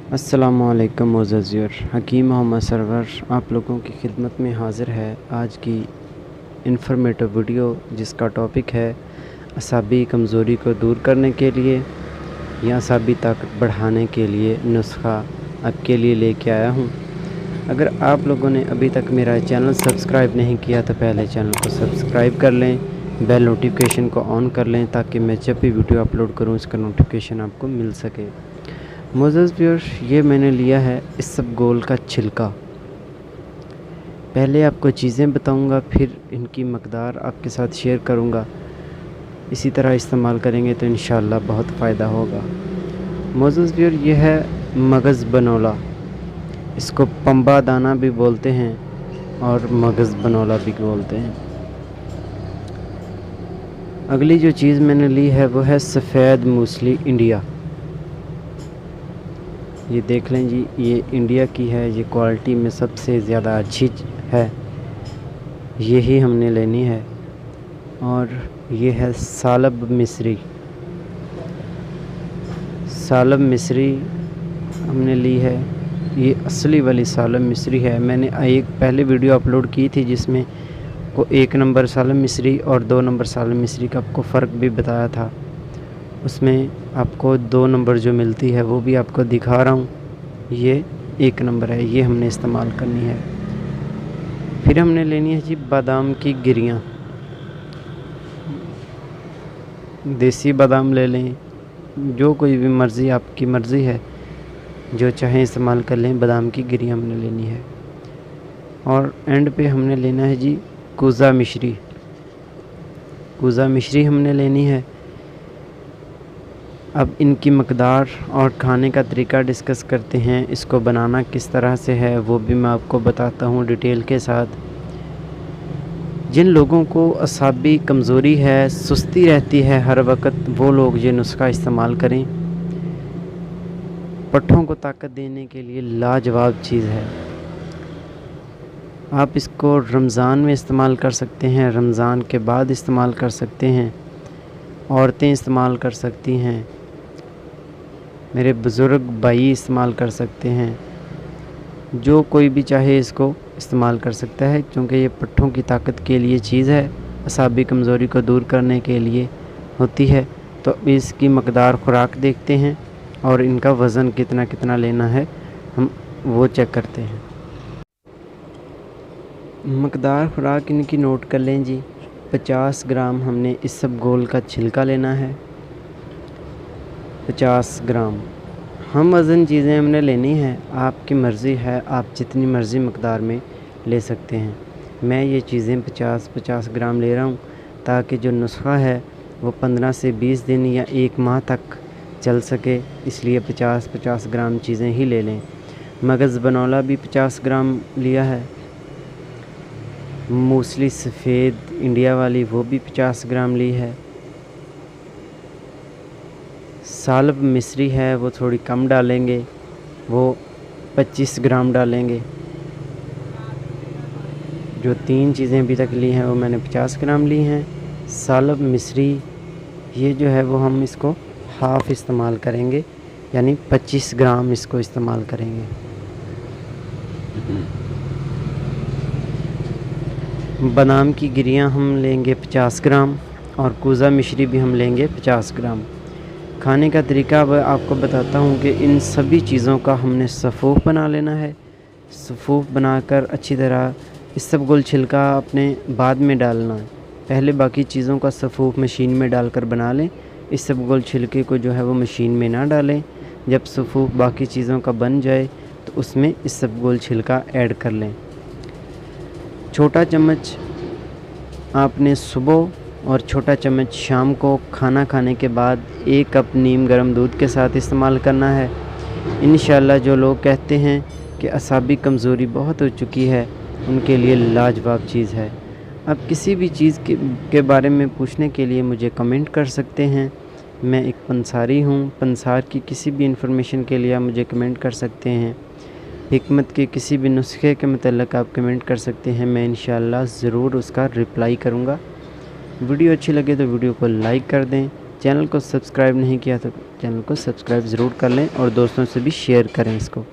अस्सलामुअलैकुम मुअज़्ज़ज़ हकीम मोहम्मद सरवर आप लोगों की खिदमत में हाज़िर है आज की इन्फॉर्मेटिव वीडियो, जिसका टॉपिक है असाबी कमज़ोरी को दूर करने के लिए या असाबी ताकत बढ़ाने के लिए नुस्खा आपके लिए लेके आया हूँ। अगर आप लोगों ने अभी तक मेरा चैनल सब्सक्राइब नहीं किया तो पहले चैनल को सब्सक्राइब कर लें, बेल नोटिफिकेशन को ऑन कर लें ताकि मैं जब भी वीडियो अपलोड करूँ इसका नोटिफिकेशन आपको मिल सके। मोज़ेज़ व्यूअर्स, ये मैंने लिया है इसबगोल का छिलका। पहले आपको चीज़ें बताऊंगा, फिर इनकी मकदार आपके साथ शेयर करूंगा। इसी तरह इस्तेमाल करेंगे तो इंशाअल्लाह बहुत फ़ायदा होगा। मोज़ेज़ व्यूअर, ये है मगज़ बनोला। इसको पंबा दाना भी बोलते हैं और मगज़ बनोला भी बोलते हैं। अगली जो चीज़ मैंने ली है वो है सफ़ेद मूसली इंडिया। ये देख लें जी, ये इंडिया की है, ये क्वालिटी में सबसे ज़्यादा अच्छी है, यही हमने लेनी है। और ये है सालब मिस्री। सालब मिस्री हमने ली है, ये असली वाली सालब मिस्री है। मैंने एक पहले वीडियो अपलोड की थी जिसमें को 1 नंबर सालब मिस्री और 2 नंबर सालब मिस्री का आपको फ़र्क भी बताया था। उसमें आपको 2 नंबर जो मिलती है वो भी आपको दिखा रहा हूँ। ये 1 नंबर है, ये हमने इस्तेमाल करनी है। फिर हमने लेनी है जी बादाम की गिरियाँ। देसी बादाम ले लें, जो कोई भी मर्ज़ी, आपकी मर्ज़ी है, जो चाहें इस्तेमाल कर लें। बादाम की गिरियाँ हमने लेनी है। और एंड पे हमने लेना है जी कूज़ा मिश्री। कूज़ा मिश्री हमने लेनी है। अब इनकी मकदार और खाने का तरीका डिस्कस करते हैं। इसको बनाना किस तरह से है वो भी मैं आपको बताता हूँ डिटेल के साथ। जिन लोगों को असाबी कमज़ोरी है, सुस्ती रहती है हर वक्त, वो लोग ये नुस्खा इस्तेमाल करें। पट्ठों को ताकत देने के लिए लाजवाब चीज़ है। आप इसको रमज़ान में इस्तेमाल कर सकते हैं, रमज़ान के बाद इस्तेमाल कर सकते हैं, औरतें इस्तेमाल कर सकती हैं, मेरे बुज़ुर्ग भाई इस्तेमाल कर सकते हैं। जो कोई भी चाहे इसको इस्तेमाल कर सकता है, क्योंकि ये पट्ठों की ताकत के लिए चीज़ है, असाबी कमज़ोरी को दूर करने के लिए होती है। तो इसकी मकदार खुराक देखते हैं और इनका वज़न कितना कितना लेना है हम वो चेक करते हैं। मकदार खुराक इनकी नोट कर लें जी। 50 ग्राम हमने इसबगोल का छिलका लेना है, 50 ग्राम। हम वज़न चीज़ें हमने लेनी है, आपकी मर्ज़ी है, आप जितनी मर्ज़ी मकदार में ले सकते हैं। मैं ये चीज़ें 50-50 ग्राम ले रहा हूँ ताकि जो नुस्खा है वो 15 से 20 दिन या 1 माह तक चल सके, इसलिए 50-50 ग्राम चीज़ें ही ले लें। मगज़ बनोला भी 50 ग्राम लिया है। मूसली सफ़ेद इंडिया वाली वो भी 50 ग्राम ली है। सालब मिस्री है वो थोड़ी कम डालेंगे, वो 25 ग्राम डालेंगे। जो 3 चीज़ें अभी तक ली हैं वो मैंने 50 ग्राम ली हैं। सालब मिस्री ये जो है वो हम इसको हाफ़ इस्तेमाल करेंगे, यानी 25 ग्राम इसको इस्तेमाल करेंगे। बादाम की गिरियाँ हम लेंगे 50 ग्राम और कूज़ा मिश्री भी हम लेंगे 50 ग्राम। खाने का तरीका अब आपको बताता हूँ कि इन सभी चीज़ों का हमने सफ़ूफ़ बना लेना है। सफ़ूफ़ बनाकर अच्छी तरह इसबगोल छिलका अपने बाद में डालना है, पहले बाकी चीज़ों का सफ़ूफ़ मशीन में डालकर बना लें। इसबगोल छिलके को जो है वो मशीन में ना डालें। जब सफ़ूफ़ बाकी चीज़ों का बन जाए तो उसमें इसबगोल छिलका ऐड कर लें। छोटा चम्मच आपने सुबह और छोटा चम्मच शाम को खाना खाने के बाद 1 कप नीम गर्म दूध के साथ इस्तेमाल करना है। इंशाअल्लाह जो लोग कहते हैं कि असाबी कमज़ोरी बहुत हो चुकी है, उनके लिए लाजवाब चीज़ है। आप किसी भी चीज़ के बारे में पूछने के लिए मुझे कमेंट कर सकते हैं। मैं एक पंसारी हूँ, पंसार की किसी भी इंफॉर्मेशन के लिए आप मुझे कमेंट कर सकते हैं। हिकमत के किसी भी नुस्खे के मतलब आप कमेंट कर सकते हैं, मैं इंशाअल्लाह ज़रूर उसका रिप्लाई करूँगा। वीडियो अच्छी लगे तो वीडियो को लाइक कर दें चैनल को सब्सक्राइब नहीं किया तो चैनल को सब्सक्राइब ज़रूर कर लें और दोस्तों से भी शेयर करें इसको।